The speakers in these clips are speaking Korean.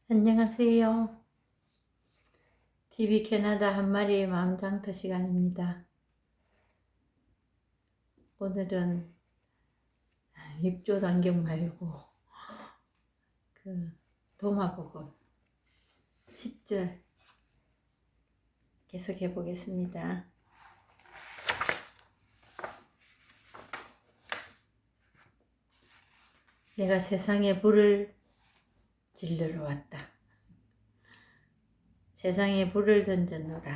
안녕하세요. TV 캐나다 한 마리의 마음장터 시간입니다. 오늘은 6조 단경 말고 도마복음 10절 계속 해보겠습니다. 내가 세상에 불을 질르러 왔다. 세상에 불을 던졌노라.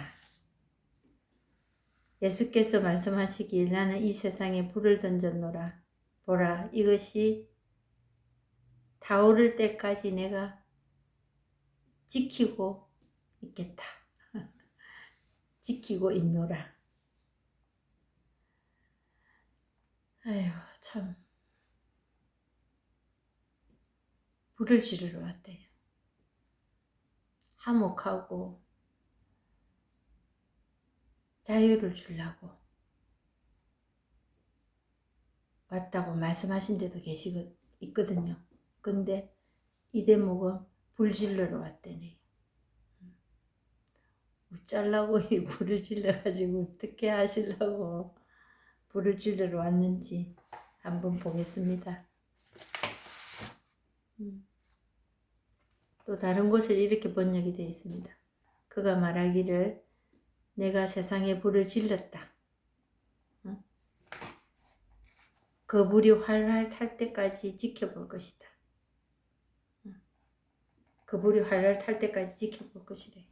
예수께서 말씀하시길 나는 이 세상에 불을 던졌노라. 보라, 이것이 타오를 때까지 내가 지키고 있겠다. 지키고 있노라. 아휴, 참. 불을 지르러 왔대요. 화목하고 자유를 주려고 왔다고 말씀하신 데도 있거든요. 근데 이 대목은 불 질러러 왔대네. 어쩌려고 이 불을 질러가지고 어떻게 하시려고 불을 질러러 왔는지 한번 보겠습니다. 또 다른 곳에 이렇게 번역이 되어 있습니다. 그가 말하기를 내가 세상에 불을 질렀다. 그 불이 활활 탈 때까지 지켜볼 것이다. 그 불이 활활 탈 때까지 지켜볼 것이래.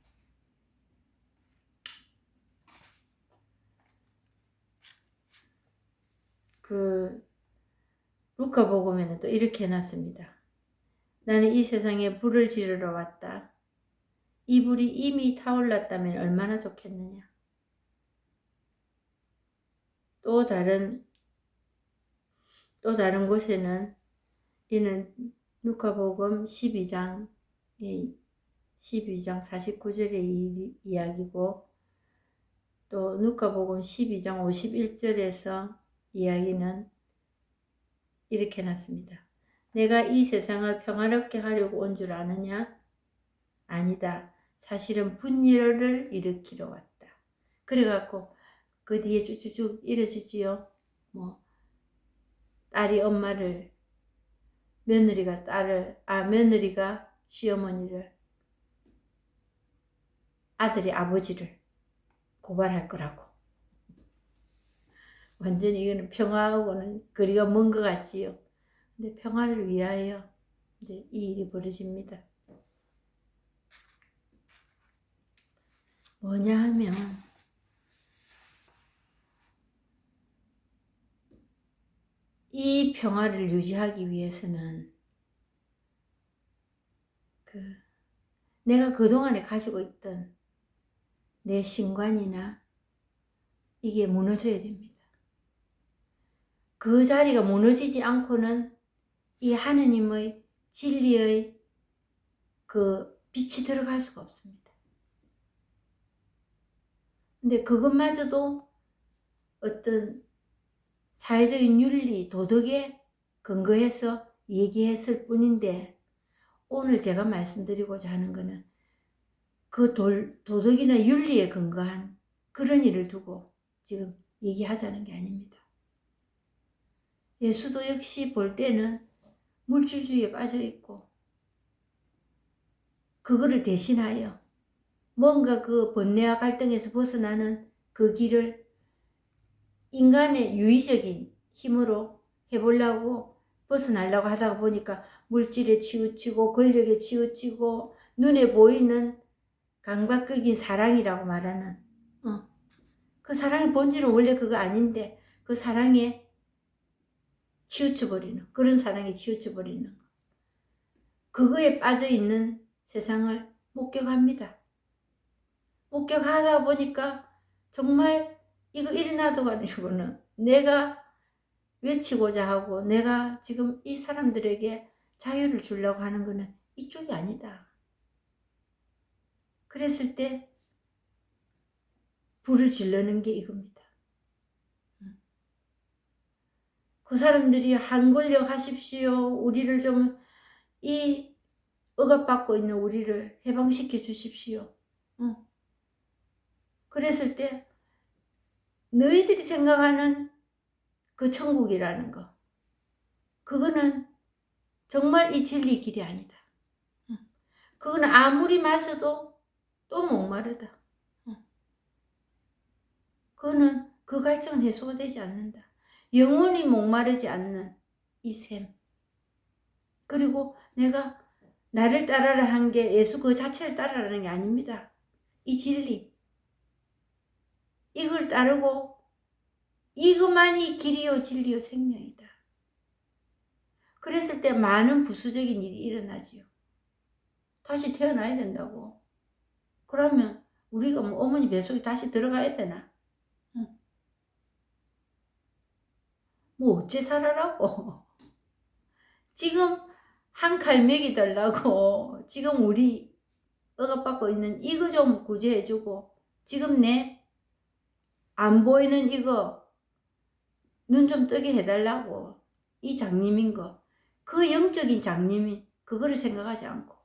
루카복음에는 또 이렇게 해놨습니다. 나는 이 세상에 불을 지르러 왔다. 이 불이 이미 타올랐다면 얼마나 좋겠느냐. 또 다른 곳에는 이는 루카복음 12장 49절의 이야기고 또 루카복음 12장 51절에서 이야기는 이렇게 해놨습니다. 내가 이 세상을 평화롭게 하려고 온 줄 아느냐? 아니다. 사실은 분열을 일으키러 왔다. 그래갖고 그 뒤에 쭉쭉쭉 이어지지요. 딸이 엄마를, 며느리가 며느리가 시어머니를, 아들이 아버지를 고발할 거라고. 완전히 이거는 평화하고는 거리가 먼 것 같지요. 근데 평화를 위하여 이제 이 일이 벌어집니다. 뭐냐 하면 이 평화를 유지하기 위해서는 내가 그동안에 가지고 있던 내 신관이나 이게 무너져야 됩니다. 그 자리가 무너지지 않고는 이 하느님의 진리의 빛이 들어갈 수가 없습니다. 근데 그것마저도 어떤 사회적인 윤리, 도덕에 근거해서 얘기했을 뿐인데 오늘 제가 말씀드리고자 하는 것은 그 도덕이나 윤리에 근거한 그런 일을 두고 지금 얘기하자는 게 아닙니다. 예수도 역시 볼 때는 물질주의에 빠져 있고 그거를 대신하여 뭔가 그 번뇌와 갈등에서 벗어나는 그 길을 인간의 유의적인 힘으로 해보려고 벗어나려고 하다가 보니까 물질에 치우치고 권력에 치우치고 눈에 보이는 감각적인 사랑이라고 말하는 그 사랑의 본질은 원래 그거 아닌데 그 사랑에 치우쳐버리는 그런 사랑에 치우쳐버리는 거. 그거에 빠져있는 세상을 목격합니다. 목격하다 보니까 정말 이거 일어나도 가지고는 내가 외치고자 하고 내가 지금 이 사람들에게 자유를 주려고 하는 거는 이쪽이 아니다. 그랬을 때 불을 지르는 게 이겁니다. 그 사람들이 한 권력 하십시오. 우리를 좀 이 억압받고 있는 우리를 해방시켜 주십시오. 그랬을 때 너희들이 생각하는 그 천국이라는 거, 그거는 정말 이 진리 길이 아니다. 그거는 아무리 마셔도 또 목마르다. 그거는 그 갈증은 해소가 되지 않는다. 영원히 목마르지 않는 이 샘. 그리고 내가 나를 따라라 한 게 예수 그 자체를 따라라는 게 아닙니다. 이 진리. 이걸 따르고 이것만이 길이요 진리요 생명이다. 그랬을 때 많은 부수적인 일이 일어나지요. 다시 태어나야 된다고. 그러면 우리가 뭐 어머니 뱃속에 다시 들어가야 되나? 뭐 어째 살아라고. 지금 한 칼 먹이달라고 지금 우리 억압받고 있는 이거 좀 구제해주고, 지금 내 안 보이는 이거 눈 좀 뜨게 해달라고, 이 장님인 거, 그 영적인 장님이 그거를 생각하지 않고,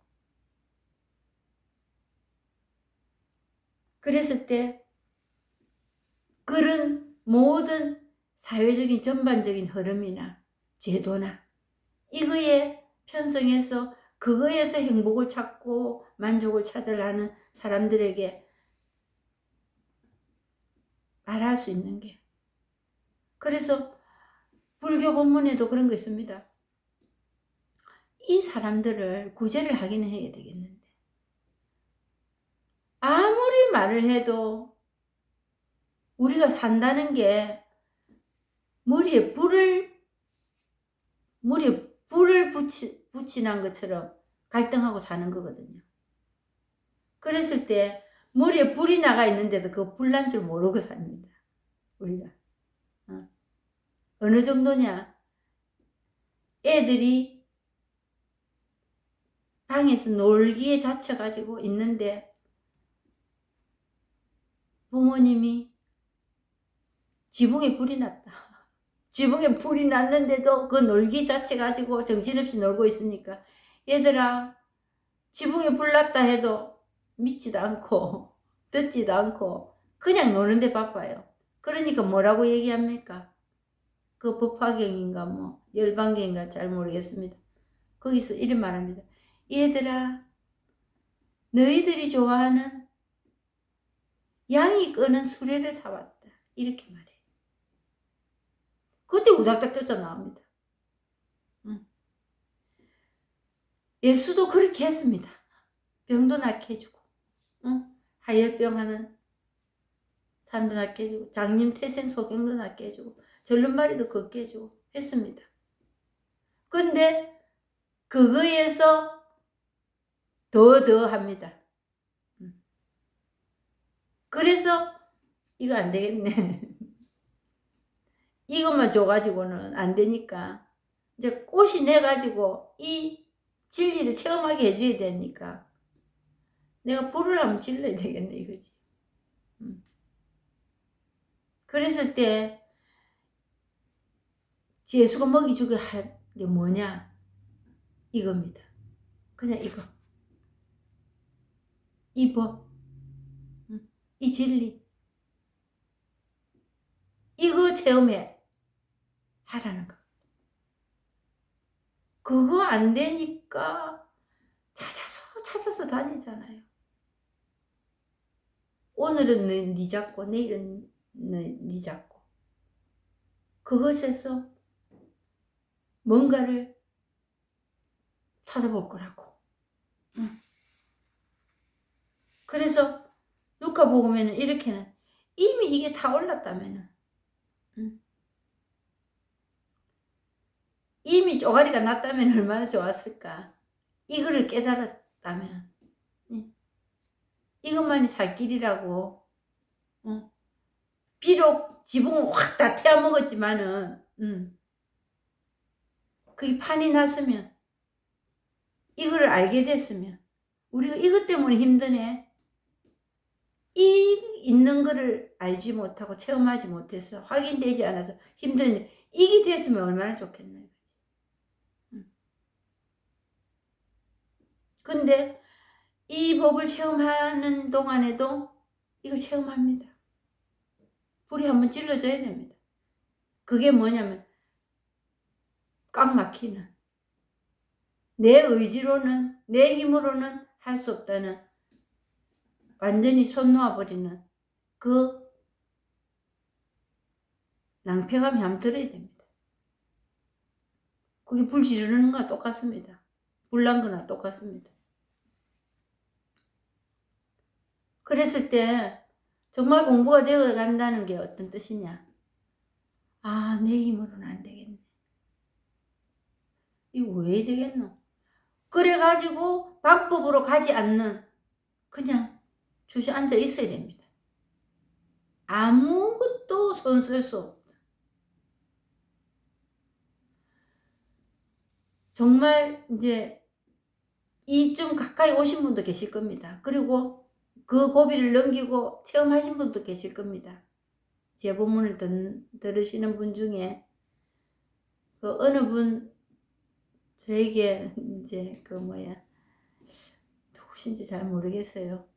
그랬을 때 그런 모든 사회적인 전반적인 흐름이나 제도나 이거에 편성해서 그거에서 행복을 찾고 만족을 찾으려는 사람들에게 말할 수 있는 게, 그래서 불교 본문에도 그런 거 있습니다. 이 사람들을 구제를 하기는 해야 되겠는데 아무리 말을 해도 우리가 산다는 게 머리에 불을 붙이는 것처럼 갈등하고 사는 거거든요. 그랬을 때 머리에 불이 나가 있는데도 그 불 난 줄 모르고 삽니다. 우리가. 어느 정도냐. 애들이 방에서 놀기에 자쳐가지고 있는데 부모님이 지붕에 불이 났다. 지붕에 불이 났는데도 그 놀기 자체 가지고 정신없이 놀고 있으니까 얘들아 지붕에 불 났다 해도 믿지도 않고 듣지도 않고 그냥 노는데 바빠요. 그러니까 뭐라고 얘기합니까? 그 법화경인가 뭐 열반경인가 잘 모르겠습니다. 거기서 이런 말합니다. 얘들아 너희들이 좋아하는 양이 끄는 수레를 사왔다. 이렇게 말해. 그때 우닥닥 쫓아나옵니다. 예수도 그렇게 했습니다. 병도 낫게 해주고, 하열병 하는 사람도 낫게 해주고, 장님 태생 소경도 낫게 해주고, 절름발이도 걷게 해주고 했습니다. 근데 그거에서 더 합니다. 그래서 이거 안 되겠네. 이것만 줘가지고는 안 되니까 이제 꽃이 내가지고 이 진리를 체험하게 해줘야 되니까 내가 불을 한번 질러야 되겠네 이거지. 그랬을 때 예수가 먹이주게 한 게 뭐냐 이겁니다. 그냥 이거, 이 법, 이 진리, 이거 체험해 하라는 거. 그거 안 되니까 찾아서 다니잖아요. 오늘은 네 잡고 내일은 네 잡고, 그것에서 뭔가를 찾아볼 거라고. 그래서 누가복음에는 이렇게는 이미 이게 다 올랐다면은, 이미 쪼가리가 났다면 얼마나 좋았을까. 이거를 깨달았다면, 이것만이 살 길이라고. 비록 지붕을 확 다 태워 먹었지만은, 그게 판이 났으면, 이거를 알게 됐으면, 우리가 이것 때문에 힘드네. 이 있는 거를 알지 못하고 체험하지 못해서 확인되지 않아서 힘드는데 이게 됐으면 얼마나 좋겠나 이거지. 근데 이 법을 체험하는 동안에도 이걸 체험합니다. 불이 한번 찔러줘야 됩니다. 그게 뭐냐면 꽉 막히는, 내 의지로는, 내 힘으로는 할 수 없다는, 완전히 손 놓아버리는 그 낭패감이 한번 들어야 됩니다. 그게 불 지르는 거나 똑같습니다. 불 난 거나 똑같습니다. 그랬을 때 정말 공부가 되어 간다는 게 어떤 뜻이냐. 아, 내 힘으로는 안 되겠네. 이거 왜 되겠노? 그래가지고 방법으로 가지 않는, 그냥 주저앉아 있어야 됩니다. 아무것도 손 쓸 수 없다. 정말 이제 이 좀 가까이 오신 분도 계실 겁니다. 그리고 그 고비를 넘기고 체험하신 분도 계실 겁니다. 제 본문을 들으시는 분 중에 그 어느 분 저에게 이제 그 뭐야, 누구신지 잘 모르겠어요.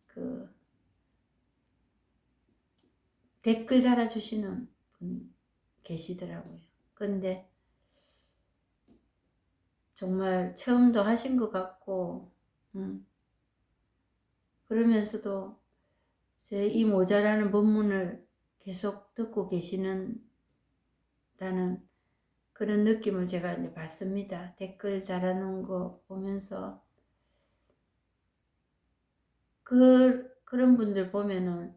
그 댓글 달아주시는 분 계시더라고요. 근데 정말 체험도 하신 것 같고, 그러면서도 제 이 모자라는 본문을 계속 듣고 계시는다는 그런 느낌을 제가 이제 받습니다. 댓글 달아놓은 거 보면서. 그런 분들 보면은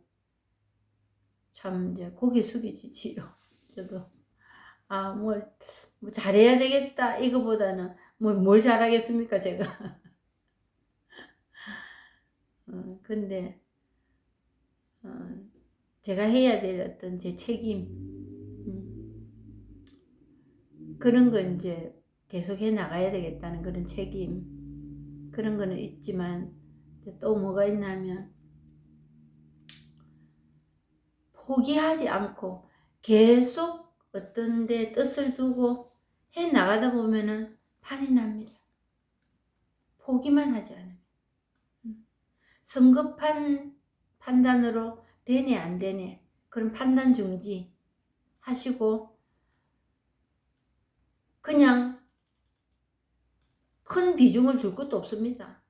참 이제 고개 숙이지요. 저도. 아, 뭐 잘해야 되겠다. 이거보다는 뭘 잘하겠습니까, 제가. 근데, 제가 해야 될 어떤 제 책임, 그런 거 이제 계속 해 나가야 되겠다는 그런 책임, 그런 거는 있지만, 이제 또 뭐가 있냐면, 포기하지 않고 계속 어떤 데 뜻을 두고 해 나가다 보면은 판이 납니다. 포기만 하지 않으면. 성급한 판단으로 되네 안 되네 그런 판단 중지 하시고 그냥 큰 비중을 둘 것도 없습니다.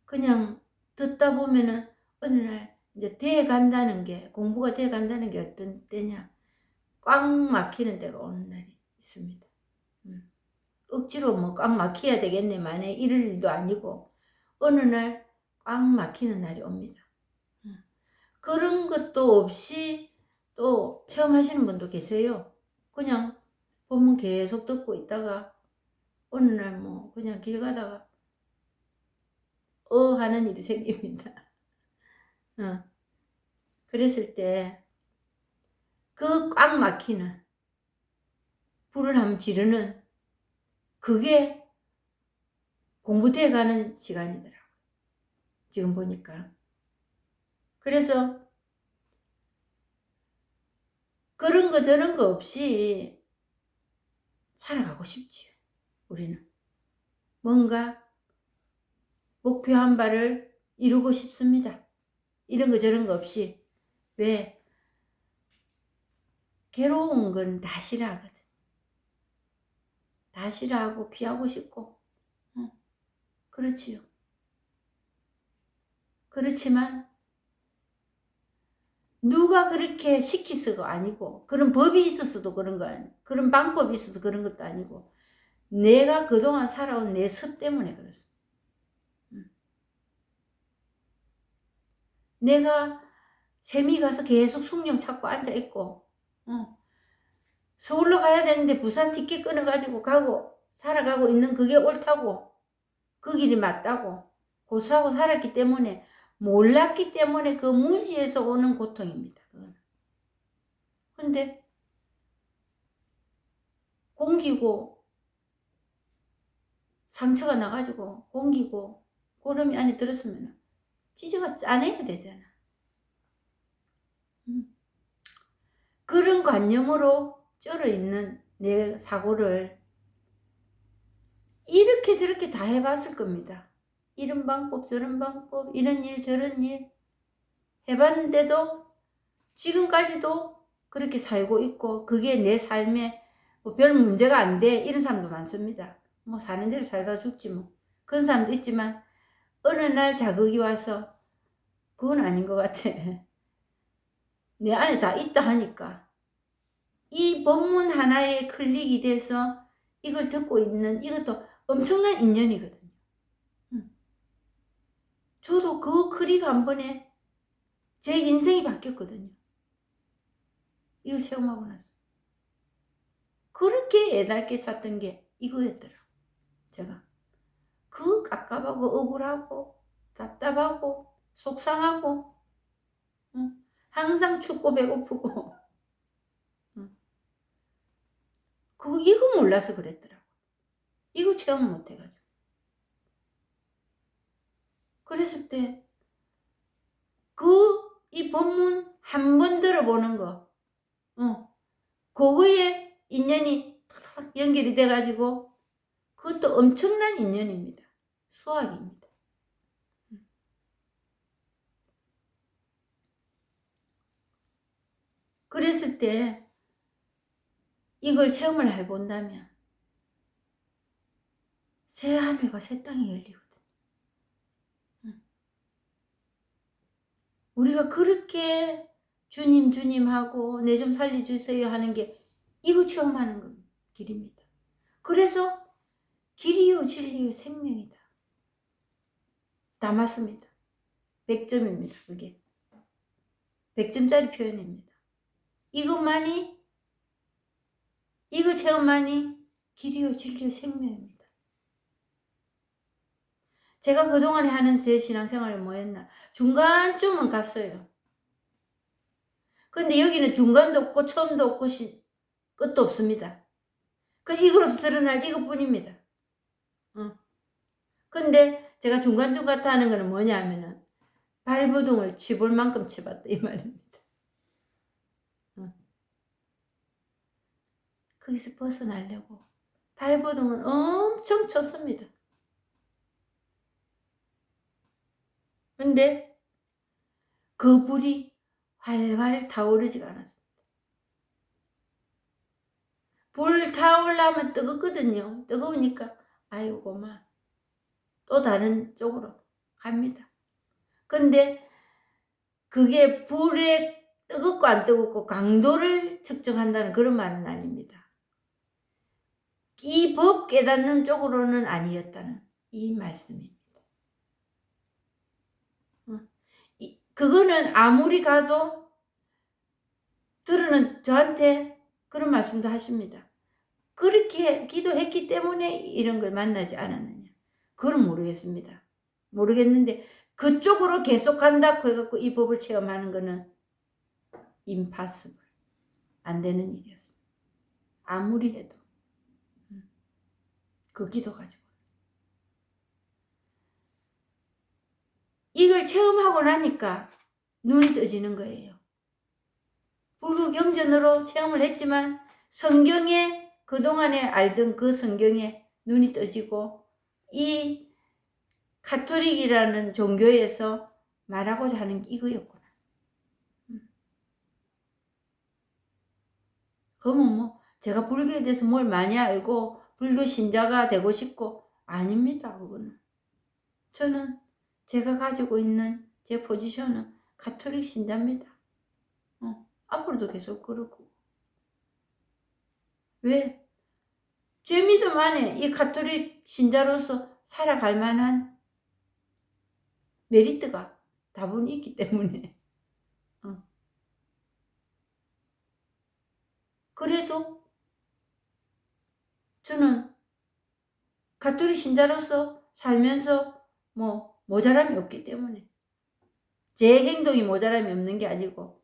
그냥 듣다 보면은 어느 날 이제 돼 간다는 게, 공부가 돼 간다는 게 어떤 때냐, 꽉 막히는 때가 오는 날이 있습니다. 억지로 뭐 꽉 막혀야 되겠네 만에 이럴 일도 아니고 어느 날 꽉 막히는 날이 옵니다. 그런 것도 없이 또 체험하시는 분도 계세요. 그냥 본문 계속 듣고 있다가 어느 날 뭐 그냥 길 가다가 하는 일이 생깁니다. 그랬을 때 그 꽉 막히는 불을 한번 지르는 그게 공부돼 가는 시간이더라고요. 지금 보니까. 그래서 그런 거 저런 거 없이 살아가고 싶지요. 우리는 뭔가 목표한 바를 이루고 싶습니다. 이런 거 저런 거 없이. 왜? 괴로운 건 다 싫어하거든. 다 싫어하고 피하고 싶고. 그렇지요. 그렇지만 누가 그렇게 시키서가 아니고 그런 법이 있었어도 그런 거 아니고 그런 방법이 있어서 그런 것도 아니고 내가 그동안 살아온 내 습 때문에 그렇습니다. 내가 세미 가서 계속 숭늉 찾고 앉아있고 서울로 가야 되는데 부산 티켓 끊어가지고 가고 살아가고 있는 그게 옳다고 그 길이 맞다고 고수하고 살았기 때문에 몰랐기 때문에 그 무지에서 오는 고통입니다. 근데 공기고 상처가 나가지고 공기고 고름이 안에 들었으면 찢어가 짜내야 되잖아. 그런 관념으로 쩔어 있는 내 사고를 이렇게 저렇게 다 해봤을 겁니다. 이런 방법 저런 방법 이런 일 저런 일 해봤는데도 지금까지도 그렇게 살고 있고 그게 내 삶에 뭐별 문제가 안 돼 이런 사람도 많습니다. 뭐 사는 대로 살다 죽지 뭐 그런 사람도 있지만 어느 날 자극이 와서 그건 아닌 것 같아. 내 안에 다 있다 하니까 이 법문 하나에 클릭이 돼서 이걸 듣고 있는 이것도 엄청난 인연이거든요. 저도 그 클릭 한 번에 제 인생이 바뀌었거든요. 이걸 체험하고 나서 그렇게 애달게 찾던 게 이거였더라고요. 제가 그 깝깝하고 억울하고 답답하고 속상하고 항상 춥고 배고프고 이거 몰라서 그랬더라고. 이거 체험 못 해가지고. 그랬을 때 이 법문 한 번 들어보는 거 그거에 인연이 탁탁 연결이 돼가지고 그것도 엄청난 인연입니다. 수학입니다. 그랬을 때 이걸 체험을 해본다면 새 하늘과 새 땅이 열리거든. 우리가 그렇게 주님 주님 하고 내 좀 살려주세요 하는 게 이거 체험하는 길입니다. 그래서 길이요 진리요 생명이다. 다 맞습니다. 100점입니다. 그게 100점짜리 표현입니다. 이거 체험만이 길이요 진리요 생명입니다. 제가 그동안에 하는 제 신앙생활이 뭐였나? 중간쯤은 갔어요. 근데 여기는 중간도 없고 처음도 없고 끝도 없습니다. 이거로서 드러날 이것뿐입니다. 근데 제가 중간중간 하는 거는 뭐냐 하면은 발버둥을 치볼 만큼 쳐봤다 이 말입니다. 거기서 벗어나려고 발버둥은 엄청 쳤습니다. 근데 그 불이 활활 타오르지가 않았습니다. 불 타오르면 뜨겁거든요. 뜨거우니까 아이고 고마 또 다른 쪽으로 갑니다. 근데 그게 불의 뜨겁고 안 뜨겁고 강도를 측정한다는 그런 말은 아닙니다. 이 법 깨닫는 쪽으로는 아니었다는 이 말씀입니다. 그거는 아무리 가도 들으는 저한테 그런 말씀도 하십니다. 그렇게 기도했기 때문에 이런 걸 만나지 않았느냐. 그건 모르겠습니다. 모르겠는데 그쪽으로 계속 간다고 해갖고 이 법을 체험하는 거는 impossible. 안 되는 일이었습니다. 아무리 해도. 그 기도 가지고. 이걸 체험하고 나니까 눈이 떠지는 거예요. 불교 경전으로 체험을 했지만 성경에 그동안에 알던 그 성경에 눈이 떠지고 이 가톨릭이라는 종교에서 말하고자 하는 게 이거였구나. 그러면 뭐 제가 불교에 대해서 뭘 많이 알고 불교 신자가 되고 싶고 아닙니다. 그거는. 저는 제가 가지고 있는 제 포지션은 가톨릭 신자입니다. 앞으로도 계속 그렇고. 왜? 제 믿음 안에 이 가톨릭 신자로서 살아갈 만한 메리트가 다분히 있기 때문에. 그래도 저는 가톨릭 신자로서 살면서 뭐 모자람이 없기 때문에 제 행동이 모자람이 없는 게 아니고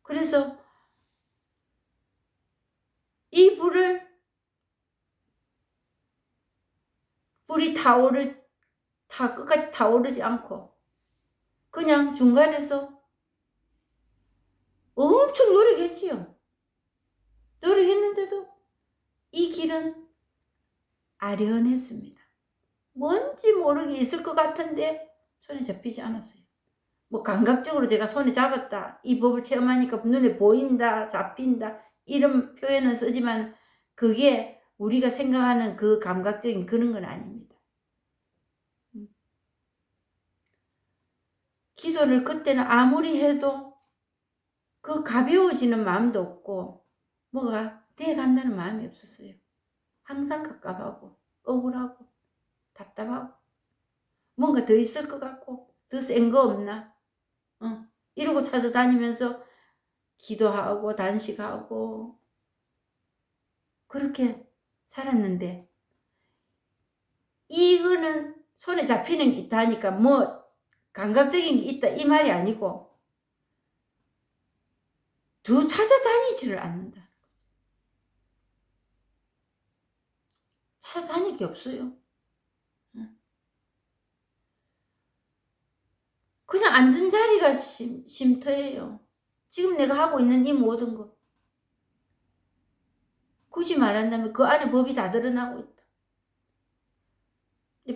그래서 이 불이 끝까지 타오르지 않고 그냥 중간에서 엄청 노력했지요. 노력했는데도 이 길은 아련했습니다. 뭔지 모르게 있을 것 같은데 손에 잡히지 않았어요. 뭐 감각적으로 제가 손에 잡았다, 이 법을 체험하니까 눈에 보인다, 잡힌다, 이런 표현은 쓰지만 그게 우리가 생각하는 그 감각적인 그런 건 아닙니다. 기도를 그때는 아무리 해도 그 가벼워지는 마음도 없고 뭐가 돼간다는 마음이 없었어요. 항상 갑갑하고 억울하고 답답하고 뭔가 더 있을 것 같고 더 센 거 없나 이러고 찾아다니면서 기도하고 단식하고 그렇게 살았는데, 이거는 손에 잡히는 게 있다니까 뭐 감각적인 게 있다 이 말이 아니고 더 찾아다니지를 않는다. 찾아다닐 게 없어요. 그냥 앉은 자리가 쉼터예요. 지금 내가 하고 있는 이 모든 거 굳이 말한다면 그 안에 법이 다 드러나고 있다.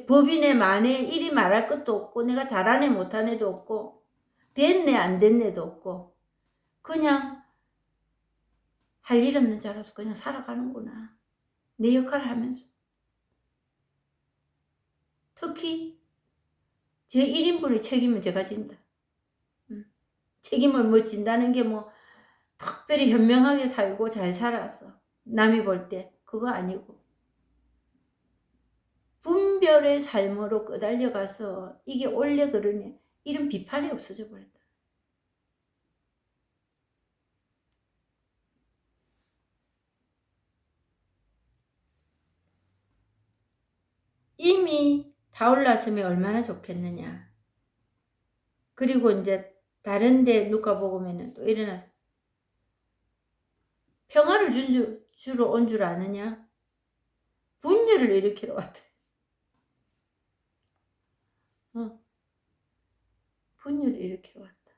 법이네 마네 이리 말할 것도 없고 내가 잘하네 못하네도 없고 됐네 안 됐네도 없고 그냥 할 일 없는 자로서 그냥 살아가는구나. 내 역할을 하면서. 특히 제 1인분의 책임을 제가 진다. 책임을 뭐 진다는 게 뭐 특별히 현명하게 살고 잘 살아서 남이 볼 때 그거 아니고 분별의 삶으로 끄달려 가서 이게 원래 그러네 이런 비판이 없어져 버렸다. 이미 다 올랐으면 얼마나 좋겠느냐. 그리고 이제 다른 데 누가복음에는 또 일어나서 평화를 주러 온 줄 아느냐? 분열을 일으키러 왔다. 분열을 일으키러 왔다.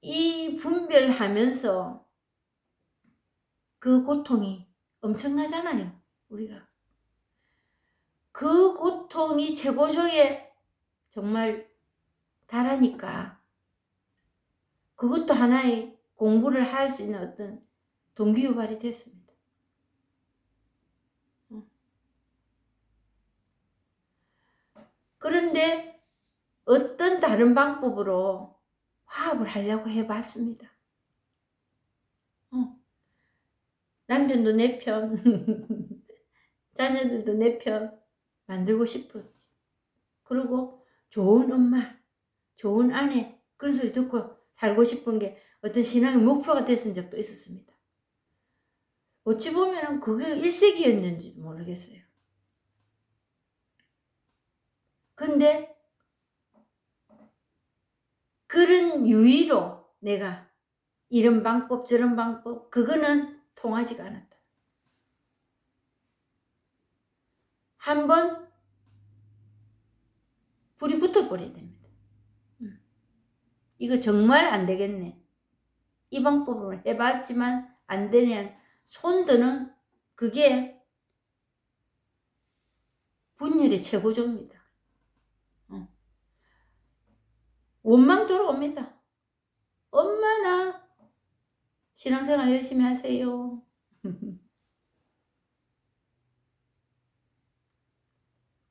이 분별하면서 그 고통이 엄청나잖아요. 우리가. 그 고통이 최고조에 정말 달하니까 그것도 하나의 공부를 할 수 있는 어떤 동기유발이 됐습니다. 그런데 어떤 다른 방법으로 화합을 하려고 해봤습니다. 남편도 내 편, 자녀들도 내 편 만들고 싶었지. 그리고 좋은 엄마, 좋은 아내 그런 소리 듣고 살고 싶은 게 어떤 신앙의 목표가 됐은 적도 있었습니다. 어찌 보면 그게 일색이었는지도 모르겠어요. 근데 그런 유의로 내가 이런 방법 저런 방법 그거는 통하지가 않았다. 한번 불이 붙어버려야 됩니다. 이거 정말 안 되겠네. 이 방법으로 해봤지만 안 되네. 손드는 그게 분열의 최고조입니다. 원망 돌아옵니다. 엄마나 신앙생활 열심히 하세요.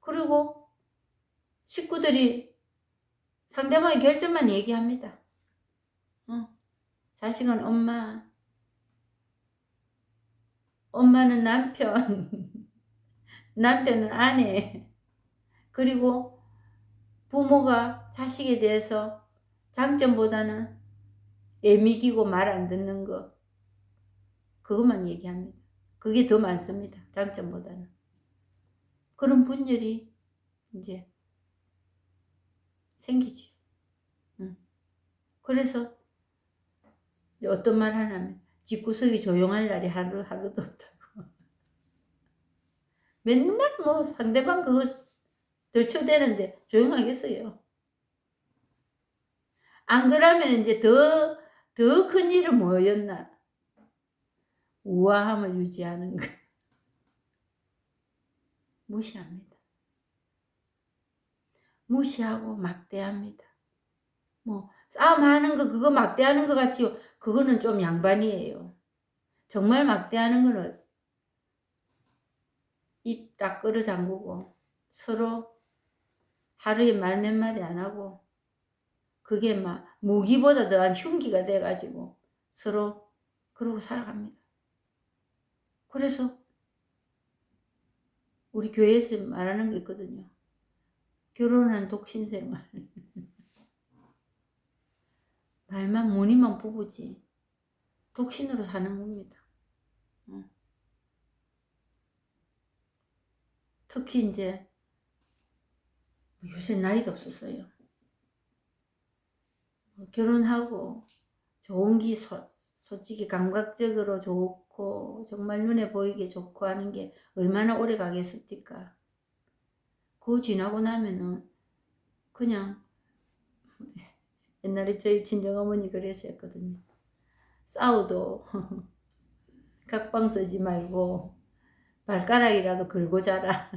그리고 식구들이 상대방의 결점만 얘기합니다. 자식은 엄마, 엄마는 남편, 남편은 아내, 그리고 부모가 자식에 대해서 장점보다는 애미기고 말 안 듣는 거 그것만 얘기합니다. 그게 더 많습니다. 장점보다는. 그런 분열이 이제 생기죠. 그래서 어떤 말 하냐면 집구석이 조용할 날이 하루도 없다고. 맨날 뭐 상대방 그거 들춰대는데 조용하겠어요. 안 그러면 이제 더 더 큰 일은 뭐였나? 우아함을 유지하는 것. 무시합니다. 무시하고 막대합니다. 뭐 싸움하는 거 그거 막대하는 것 같지요? 그거는 좀 양반이에요. 정말 막대하는 거는 입 딱 끌어 잠그고 서로 하루에 말 몇 마디 안 하고 그게 막 무기보다 더한 흉기가 돼가지고 서로 그러고 살아갑니다. 그래서 우리 교회에서 말하는 게 있거든요. 결혼한 독신생활. 말만 무늬만 부부지 독신으로 사는 겁니다. 특히 이제 요새 나이도 없었어요. 결혼하고 좋은 기 솔직히 감각적으로 좋고 정말 눈에 보이게 좋고 하는 게 얼마나 오래 가겠습니까? 그거 지나고 나면은 그냥 옛날에 저희 친정어머니 그러셨거든요. 싸워도 각방 쓰지 말고 발가락이라도 긁고 자라.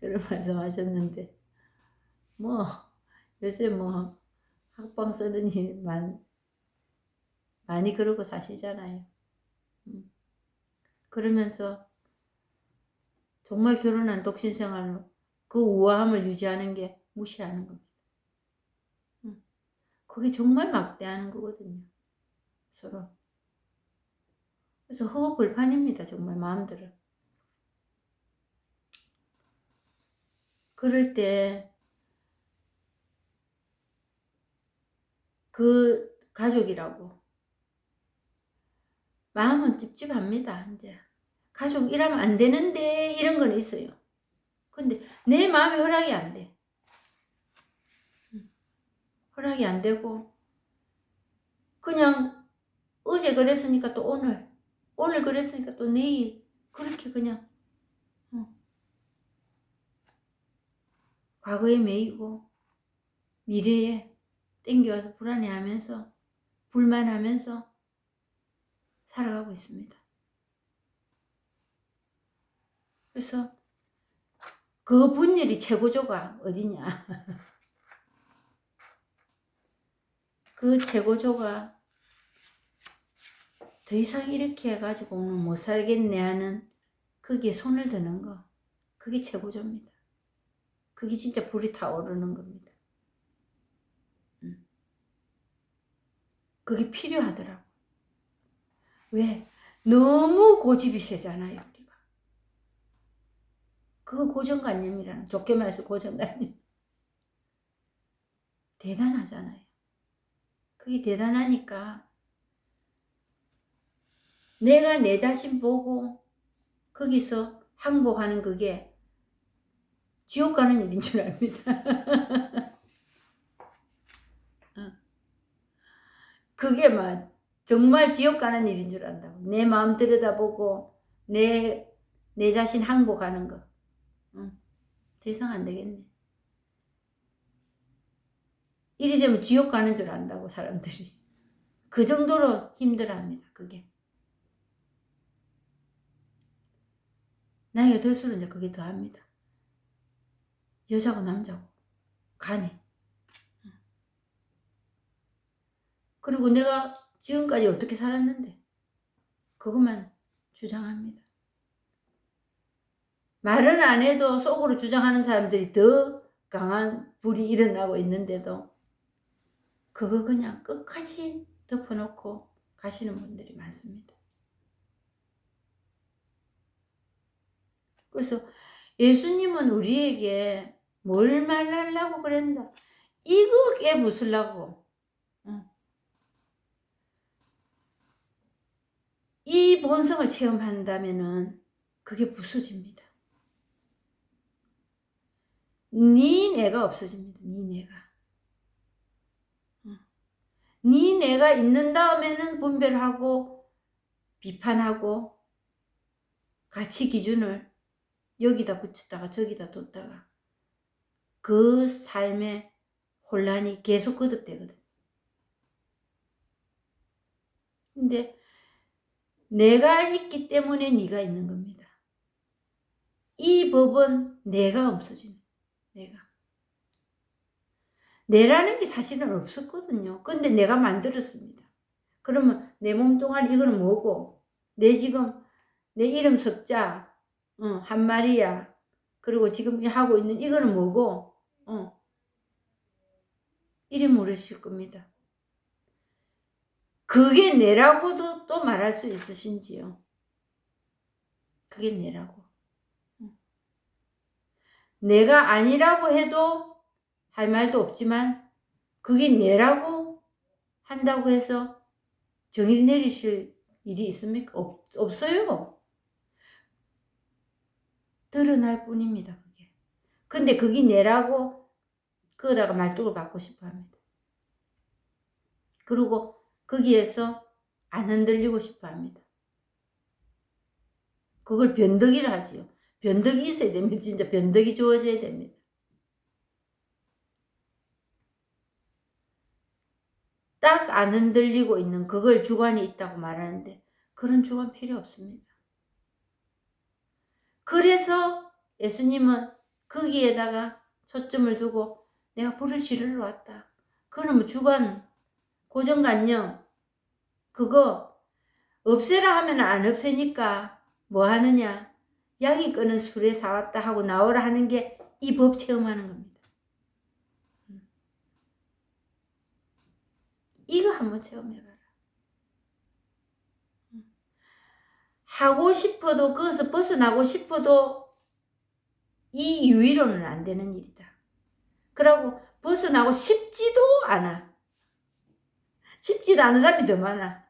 그런 말씀 하셨는데 뭐 요새 뭐 각방 쓰느니 많이 그러고 사시잖아요. 그러면서 정말 결혼한 독신생활로 그 우아함을 유지하는 게 무시하는 겁니다. 그게 정말 막대하는 거거든요. 서로. 그래서 허허벌판입니다. 정말 마음대로. 그럴 때 그 가족이라고 마음은 찝찝합니다. 이제 가족 이러면 안 되는데 이런 건 있어요. 근데 내 마음이 허락이 안 돼. 허락이 안 되고 그냥 어제 그랬으니까 또 오늘 그랬으니까 또 내일 그렇게 그냥 과거에 매이고 미래에 땡겨와서 불안해하면서 불만하면서 살아가고 있습니다. 그래서 그 분열이 최고조가 어디냐? 그 최고조가 더 이상 이렇게 해가지고는 못 살겠네 하는 거기에 손을 드는 거. 그게 최고조입니다. 그게 진짜 불이 타오르는 겁니다. 그게 필요하더라고. 왜? 너무 고집이 세잖아요, 우리가. 그거 고정관념이라는, 좋게 말해서 고정관념. 대단하잖아요. 그게 대단하니까 내가 내 자신 보고 거기서 항복하는 그게 지옥 가는 일인 줄 압니다. 그게 막 정말 지옥 가는 일인 줄 안다고. 내 마음 들여다보고 내 자신 항복하는 거. 더 이상 안 되겠네. 이리 되면 지옥 가는 줄 안다고 사람들이. 그 정도로 힘들어합니다. 그게. 나이가 들수록 이제 그게 더합니다. 여자고 남자고 간에. 그리고 내가 지금까지 어떻게 살았는데 그것만 주장합니다. 말은 안 해도 속으로 주장하는 사람들이 더 강한 불이 일어나고 있는데도 그거 그냥 끝까지 덮어놓고 가시는 분들이 많습니다. 그래서 예수님은 우리에게 뭘 말하려고 그랬나? 이거 깨부수려고. 이 본성을 체험한다면은 그게 부서집니다. 네 내가 없어집니다. 네 내가. 네 내가 있는 다음에는 분별하고 비판하고 가치 기준을 여기다 붙였다가 저기다 뒀다가 그 삶에 혼란이 계속 거듭되거든. 근데 내가 있기 때문에 네가 있는 겁니다. 이 법은 내가 없어지는, 내라는 게 사실은 없었거든요. 근데 내가 만들었습니다. 그러면 내 몸 동안 이거는 뭐고, 내 이름 석자, 한 마리야. 그리고 지금 하고 있는 이거는 뭐고, 이래 물으실 겁니다. 그게 내라고도 또 말할 수 있으신지요? 그게 내라고. 내가 아니라고 해도 할 말도 없지만 그게 내라고 한다고 해서 정의를 내리실 일이 있습니까? 없어요. 드러날 뿐입니다. 그게. 근데 그게 내라고 그거다가 말뚝을 받고 싶어 합니다. 그리고 거기에서 안 흔들리고 싶어 합니다. 그걸 변덕이라 하지요. 변덕이 있어야 됩니다. 진짜 변덕이 주어져야 됩니다. 딱 안 흔들리고 있는 그걸 주관이 있다고 말하는데 그런 주관 필요 없습니다. 그래서 예수님은 거기에다가 초점을 두고 내가 불을 지르러 왔다. 그러면 주관, 고정관념 그거 없애라 하면 안 없애니까 뭐 하느냐. 양이 끄는 술에 사왔다 하고 나오라 하는 게 이 법 체험하는 겁니다. 이거 한번 체험해봐라. 하고 싶어도 거기서 벗어나고 싶어도 이 유의로는 안 되는 일이다. 그러고 벗어나고 싶지도 않아. 싶지도 않은 사람이 더 많아.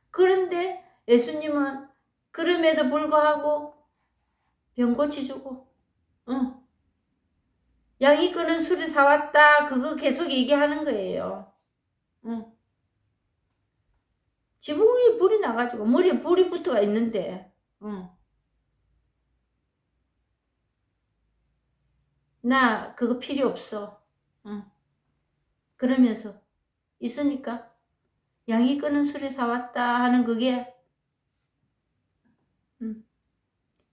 그런데 예수님은 그럼에도 불구하고 병 고치주고 양이 끄는 술을 사왔다 그거 계속 얘기하는 거예요. 지붕에 불이 나가지고 머리에 불이 붙어가 있는데 나 그거 필요 없어. 그러면서 있으니까 양이 끄는 술을 사왔다 하는 그게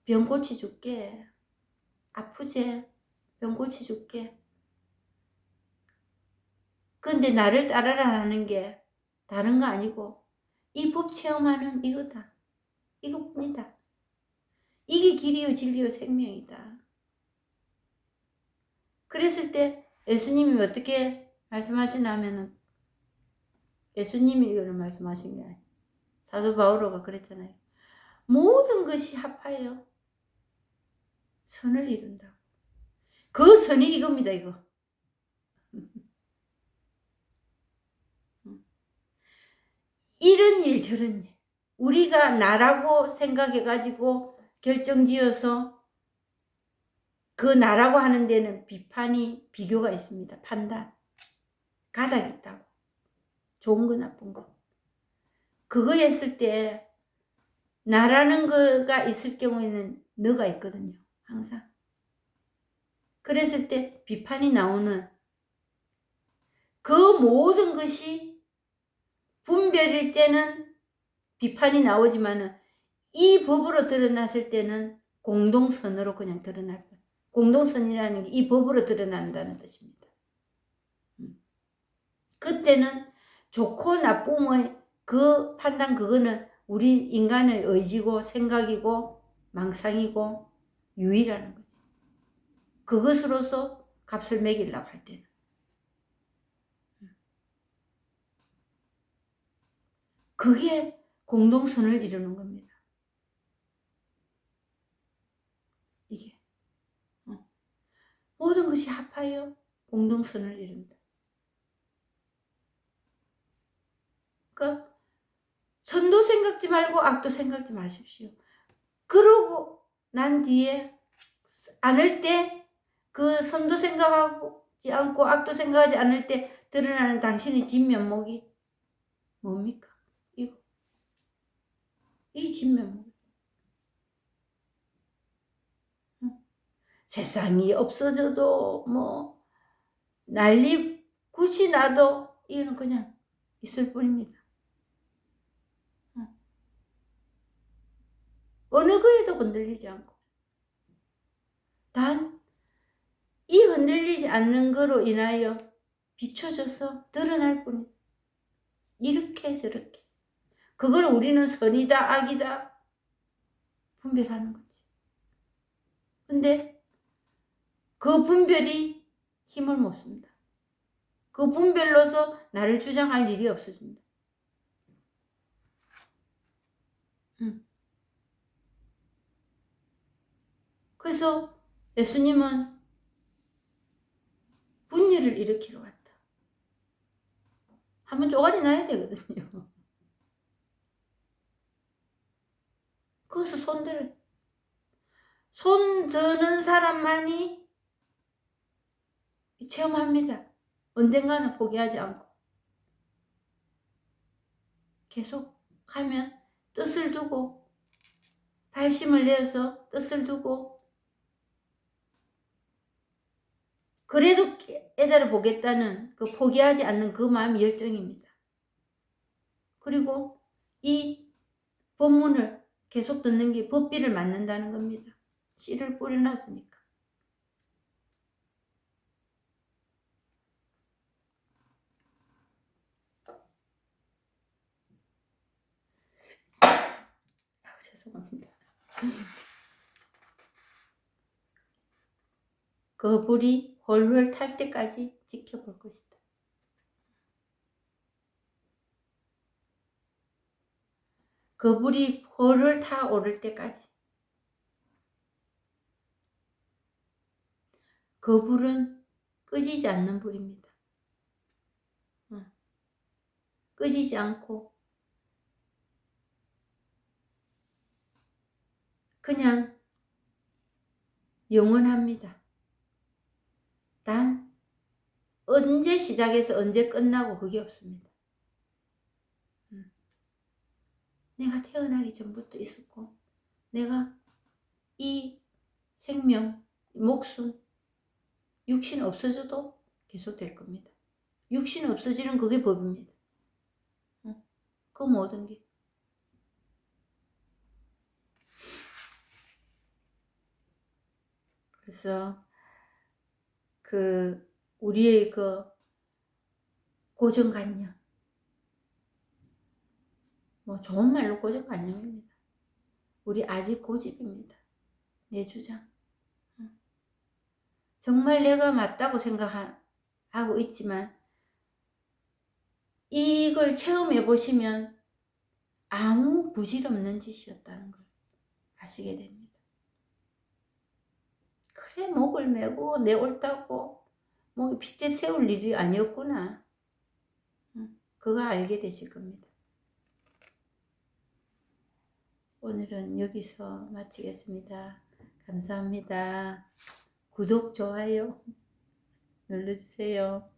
병 고치줄게. 아프지? 병 고치줄게. 근데 나를 따라라 하는 게 다른 거 아니고 이 법 체험하는 이거다. 이거뿐이다. 이게 길이요 진리요 생명이다. 그랬을 때 예수님이 어떻게 말씀하시냐면은 예수님이 이거를 말씀하신 게 아니에요. 사도 바오로가 그랬잖아요. 모든 것이 합하여 선을 이룬다. 그 선이 이겁니다. 이거. 이런 일 저런 일 우리가 나라고 생각해가지고 결정지어서 그 나라고 하는 데는 비판이 비교가 있습니다. 판단 가닥이 있다고. 좋은 거 나쁜 거. 그거 했을 때 나라는 거가 있을 경우에는 너가 있거든요. 항상. 그랬을 때 비판이 나오는 그 모든 것이 분별일 때는 비판이 나오지만은 이 법으로 드러났을 때는 공동선으로 그냥 드러날 거예요. 공동선이라는 게 이 법으로 드러난다는 뜻입니다. 그때는 좋고 나쁨의 그 판단 그거는 우리 인간의 의지고 생각이고 망상이고 유의라는 거지. 그것으로서 값을 매기려고 할 때는. 그게 공동선을 이루는 겁니다. 이게. 모든 것이 합하여 공동선을 이룬다. 그러니까 선도 생각지 말고 악도 생각지 마십시오. 그러고 난 뒤에 않을 때 그 선도 생각하지 않고 악도 생각하지 않을 때 드러나는 당신의 진면목이 뭡니까? 이거. 이 진면목. 세상이 없어져도 뭐 난리 굿이 나도 이거는 그냥 있을 뿐입니다. 어느 거에도 흔들리지 않고 단 이 흔들리지 않는 거로 인하여 비춰져서 드러날 뿐이다. 이렇게 저렇게 그걸 우리는 선이다 악이다 분별하는 거지. 근데 그 분별이 힘을 못 쓴다. 그 분별로서 나를 주장할 일이 없어진다. 그래서 예수님은 분열을 일으키러 왔다. 한번 쪼가리 나야 되거든요. 거기서 손 드는 사람만이 체험합니다. 언젠가는 포기하지 않고 계속 가면 뜻을 두고 발심을 내어서 뜻을 두고 그래도 깨달아 보겠다는 그 포기하지 않는 그 마음이 열정입니다. 그리고 이 본문을 계속 듣는 게 법비를 맞는다는 겁니다. 씨를 뿌려놨으니까. 죄송합니다. 그 불이 홀홀 탈 때까지 지켜볼 것이다. 그 불이 홀홀 타오를 때까지. 그 불은 꺼지지 않는 불입니다. 꺼지지 않고 그냥 영원합니다. 단 언제 시작해서 언제 끝나고 그게 없습니다. 내가 태어나기 전부터 있었고 내가 이 생명, 목숨, 육신 없어져도 계속 될 겁니다. 육신 없어지는 그게 법입니다. 그 모든 게. 그래서 우리의 고정관념, 뭐 좋은 말로 고정관념입니다. 우리 아직 고집입니다. 내 주장. 정말 내가 맞다고 생각하고 있지만 이걸 체험해 보시면 아무 부질없는 짓이었다는 걸 아시게 됩니다. 그래 목을 메고 내 옳다고 목에 핏대 세울 일이 아니었구나. 그거 알게 되실 겁니다. 오늘은 여기서 마치겠습니다. 감사합니다. 구독, 좋아요 눌러주세요.